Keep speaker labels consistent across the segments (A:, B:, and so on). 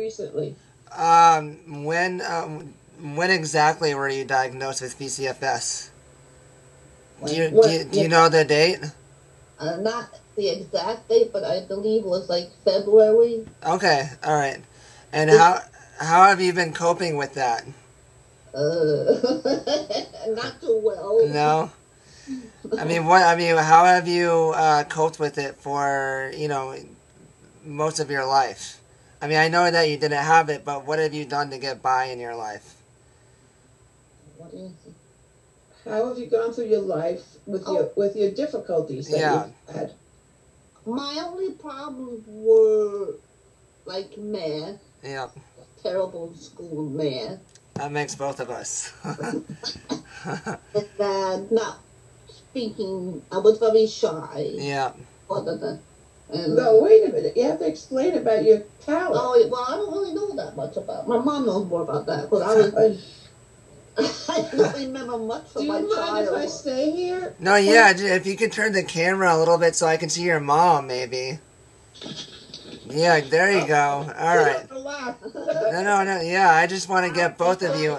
A: recently?
B: When exactly were you diagnosed with VCFS? Do you
A: Yeah,
B: know the date?
C: Not the exact date, but I believe it was like February.
B: Okay, all right. And
C: This,
B: how have you been coping with that?
C: not too well.
B: No. How have you coped with it for most of your life? I mean, I know that you didn't have it, but what have you done to get by in your life?
C: What is it?
A: How have you gone through your life with your difficulties that you've had?
C: My only problems were like math.
B: Yeah.
C: Terrible in school math.
B: That makes both of us.
C: And not speaking, I was very shy.
B: Yeah.
A: No, wait a minute. You have to explain about your talent.
C: Oh, well, I don't really know that much about. My mom knows more about that, but I was. I don't remember much from my childhood.
A: Do you mind if I stay here?
B: No, yeah. If you could turn the camera a little bit so I can see your mom, maybe. Yeah, there you go. All right. No. Yeah, I just want to get both of you.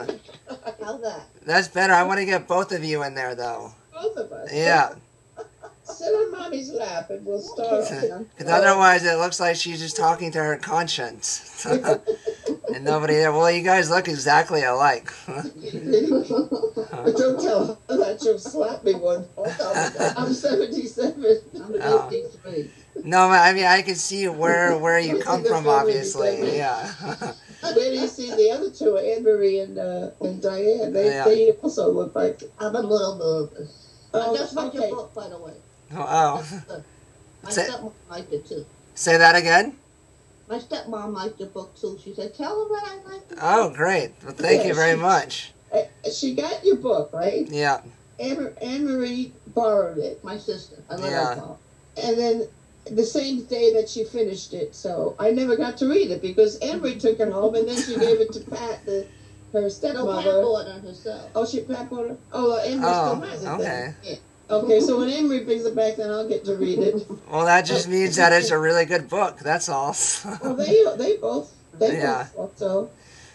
C: How's that?
B: That's better. I want to get both of you in there, though.
A: Both of us?
B: Yeah.
A: Sit on Mommy's lap and we'll start.
B: Because otherwise it looks like she's just talking to her conscience. And nobody there. Well, you guys look exactly alike.
A: Don't tell her that. She'll slap me one. I'm 77. I'm 53.
B: No, I mean, I can see where you come from, obviously. Yeah.
A: Where do you see the other two, Anne-Marie and Diane? They also look like...
C: I'm a little nervous. I just read your book, by the way.
B: Oh.
C: My stepmom liked it, too.
B: Say that again?
C: My stepmom liked your book, too. She said, tell her that I liked it.
B: Oh, great. Well, thank you very much.
A: She got your book, right?
B: Yeah.
A: Anne-Marie borrowed it.
C: My sister. I let her borrow.
A: And then the same day that she finished it, so I never got to read it because Anne-Marie took it home and then she gave it to Pat, her stepmother.
C: No, Pat bought it herself.
A: Oh, Pat bought it? Oh, Anne-Marie still has it
B: okay.
A: then. Yeah. Okay, so when Anne-Marie brings it back, then I'll get to read it.
B: Well, that just means that it's a really good book. That's all.
A: Well, they both thought so.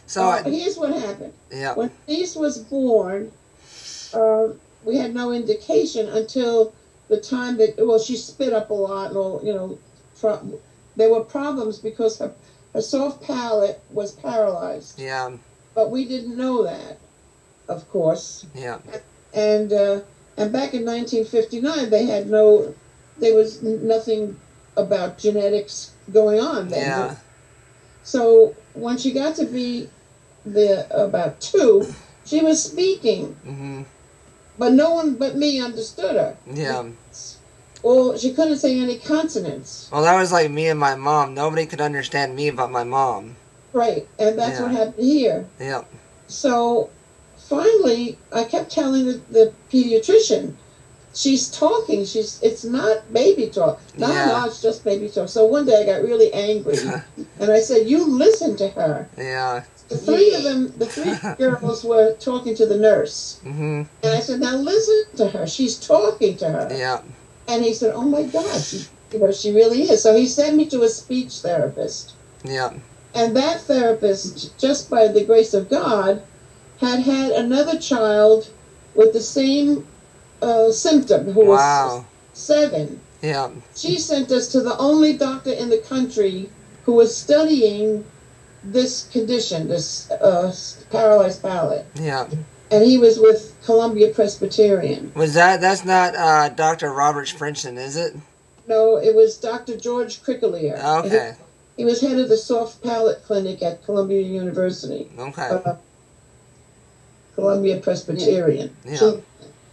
A: So here's what happened.
B: Yeah.
A: When Dennise was born, we had no indication until the time that she spit up a lot, and there were problems because her soft palate was paralyzed.
B: Yeah.
A: But we didn't know that, of course.
B: Yeah.
A: And back in 1959, there was nothing about genetics going on then.
B: Yeah.
A: So when she got to be about 2, she was speaking.
B: Mm-hmm.
A: But no one but me understood her.
B: Yeah.
A: Well, she couldn't say any consonants.
B: Well, that was like me and my mom. Nobody could understand me but my mom.
A: Right, and that's what happened here.
B: Yeah.
A: So finally, I kept telling the pediatrician, she's talking. It's not baby talk. No, it's just baby talk. So one day I got really angry, and I said, "You listen to her."
B: Yeah.
A: The three girls were talking to the nurse, and I said, "Now listen to her. She's talking to her."
B: Yeah.
A: And he said, "Oh my God, she really is." So he sent me to a speech therapist.
B: Yeah.
A: And that therapist, just by the grace of God, had another child with the same symptom who was 7.
B: Yeah.
A: She sent us to the only doctor in the country who was studying this condition, this paralyzed palate.
B: Yeah.
A: And he was with Columbia Presbyterian.
B: That's not Dr. Robert Sprinson, is it?
A: No, it was Dr. George Crickelier.
B: Okay.
A: He was head of the soft palate clinic at Columbia University.
B: Okay.
A: Columbia Presbyterian.
B: Yeah.
A: So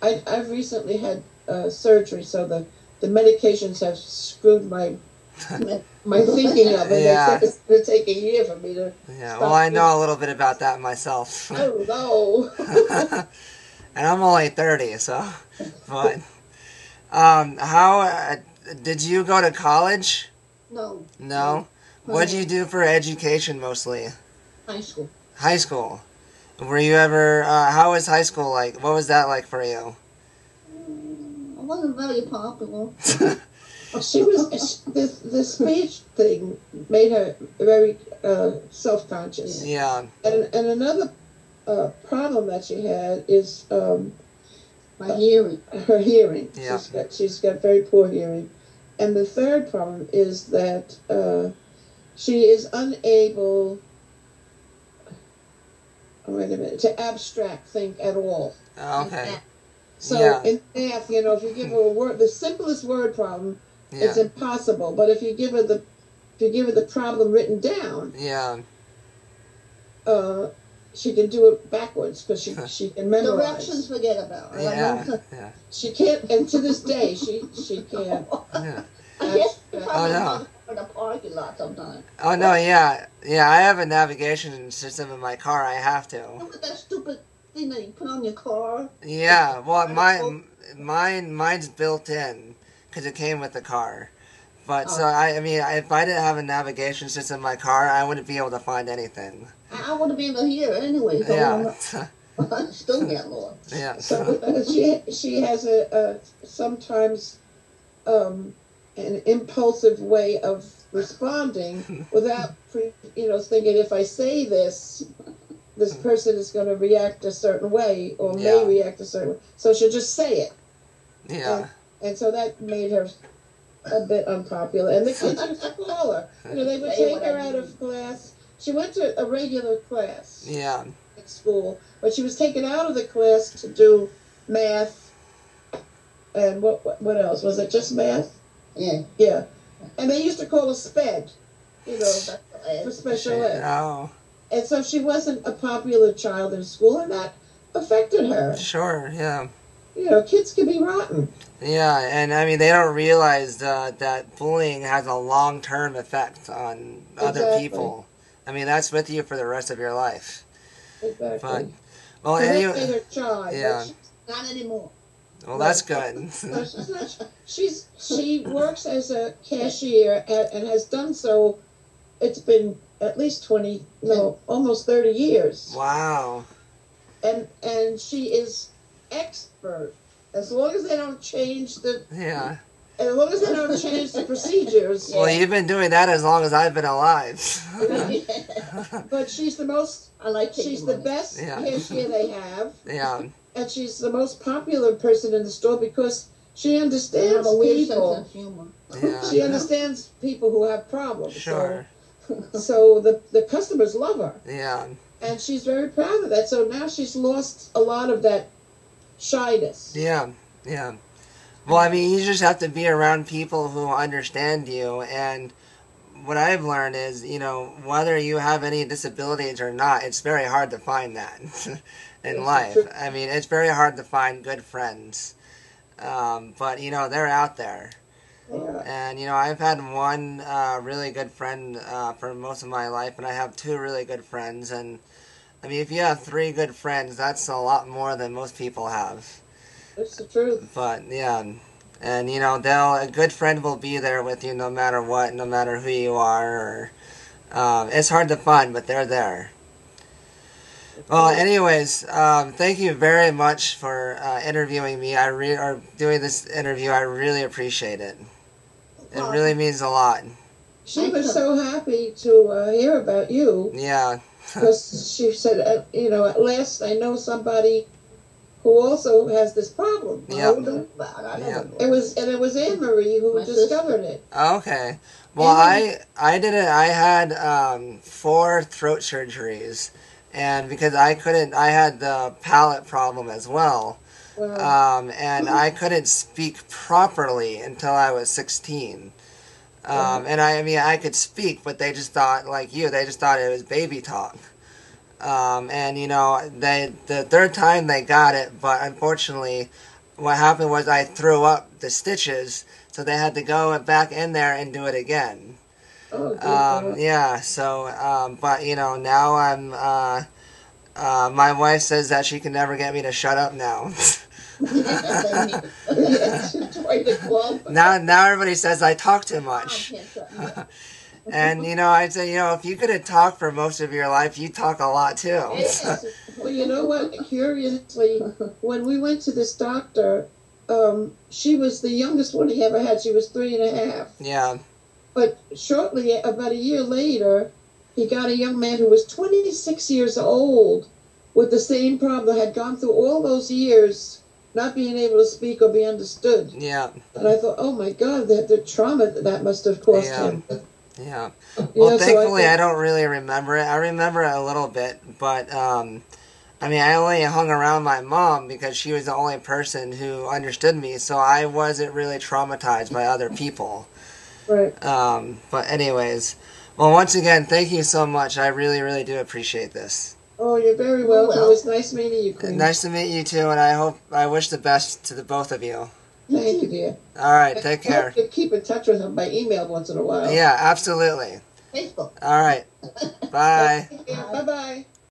A: I've recently had surgery, so the medications have screwed my thinking of it.
B: Yeah.
A: It's going to take a year for me to.
B: Yeah. Well, I know a little bit about that myself.
A: Oh no.
B: And I'm only 30, so. But how did you go to college?
C: No.
B: No. What did you do for education mostly?
C: High school.
B: High school. Were you ever, how was high school like? What was that like for you?
C: I wasn't very popular.
A: she was the speech thing made her very self-conscious.
B: Yeah.
A: And another problem that she had is
C: My hearing.
A: her hearing.
B: Yeah.
A: She's got very poor hearing. And the third problem is that she is unable, wait a minute, to abstract think at all.
B: Okay.
A: So
B: Yeah.
A: in math, you know, if you give her a word, the simplest word problem, it's
B: Yeah.
A: impossible. But if you give her the problem written down,
B: Yeah.
A: she can do it backwards because she can memorize.
C: Directions, forget about.
B: Yeah. Yeah.
A: She can't, and to this day, she can't.
B: Yeah.
C: I guess
A: Oh,
C: probably
B: no.
C: in the parking lot sometimes.
B: Oh no, yeah, yeah. I have a navigation system in my car. I have to.
C: Look at that stupid thing that you put on your car.
B: Yeah, well, mine's built in because it came with the car. But so I mean, if I didn't have a navigation system in my car, I wouldn't be able to find anything.
C: I want to be able to hear anyway. So
B: Yeah.
C: I'm still get lost.
B: Yeah.
A: So she has a sometimes an impulsive way of responding without thinking if I say this person is going to react a certain way or may react a certain way. So she'll just say it.
B: Yeah.
A: And so that made her a bit unpopular. And the kids used to call her. They would take her out of class. She went to a regular class.
B: Yeah.
A: At school, but she was taken out of the class to do math. And what else? Was it just math?
C: Yeah.
A: Yeah. And they used to call her SPED, for special ed.
B: Oh.
A: And so she wasn't a popular child in school, and that affected her.
B: Sure. Yeah.
A: Kids can be rotten.
B: Yeah, and I mean they don't realize that bullying has a long-term effect on other people. I mean that's with you for the rest of your life.
A: Exactly.
B: But well,
A: So
B: anyway,
A: they made her shy,
B: yeah.
C: Not anymore.
B: Well, that's good.
A: She works as a cashier and has done so. It's been at least almost 30 years.
B: Wow.
A: And she is expert. As long as they don't change as long as they don't change the procedures.
B: Well, you've been doing that as long as I've been alive.
A: But she's she's the best cashier they have.
B: Yeah.
A: And she's the most popular person in the store because she understands people.
B: Yeah.
A: She understands people who have problems.
B: Sure.
A: So the customers love her.
B: Yeah.
A: And she's very proud of that. So now she's lost a lot of that shyness.
B: Yeah. Yeah. Well, I mean, you just have to be around people who understand you. And what I've learned is, whether you have any disabilities or not, it's very hard to find that in life. I mean, it's very hard to find good friends. But, they're out there.
A: Yeah.
B: And, I've had one really good friend for most of my life, and I have two really good friends. And, I mean, if you have 3 good friends, that's a lot more than most people have.
A: That's the truth.
B: But, yeah. And, a good friend will be there with you no matter what, no matter who you are. It's hard to find, but they're there. Well, anyways, thank you very much for interviewing me. Or doing this interview. I really appreciate it. It really means a lot.
A: She was so happy to hear about you.
B: Yeah.
A: Because she said, at last I know somebody who also has this problem.
B: Yeah.
A: It was Anne Marie who discovered it.
B: Okay. Well, I did it. I had 4 throat surgeries, and because I had the palate problem as well.
A: Wow.
B: And I couldn't speak properly until I was 16. And I could speak, but they just thought, like you, they just thought it was baby talk. And the third time they got it, but unfortunately, what happened was I threw up the stitches, so they had to go back in there and do it again.
A: Oh,
B: yeah. So, but now I'm. My wife says that she can never get me to shut up now. Now everybody says I talk too much. And, I say, if you could have talked for most of your life, you talk a lot, too.
A: Well, you know what? Curiously, when we went to this doctor, she was the youngest one he ever had. She was 3.5.
B: Yeah.
A: But shortly, about a year later, he got a young man who was 26 years old with the same problem, had gone through all those years not being able to speak or be understood.
B: Yeah.
A: And I thought, oh my God, the trauma that must have caused him.
B: Yeah.
A: You
B: Well,
A: know,
B: thankfully, I don't really remember it. I remember it a little bit, but I mean, I only hung around my mom because she was the only person who understood me, so I wasn't really traumatized by other people.
A: Right.
B: But anyways, well, once again, thank you so much. I really, really do appreciate this.
A: Oh, you're very welcome. It was nice meeting you, Quinn.
B: Nice to meet you too, and I wish the best to the both of you.
A: Thank you, dear.
B: All right, take care.
A: I hope you keep in touch with him by email once in a while.
B: Yeah, absolutely.
C: Facebook.
B: All right. Bye.
A: Bye-bye.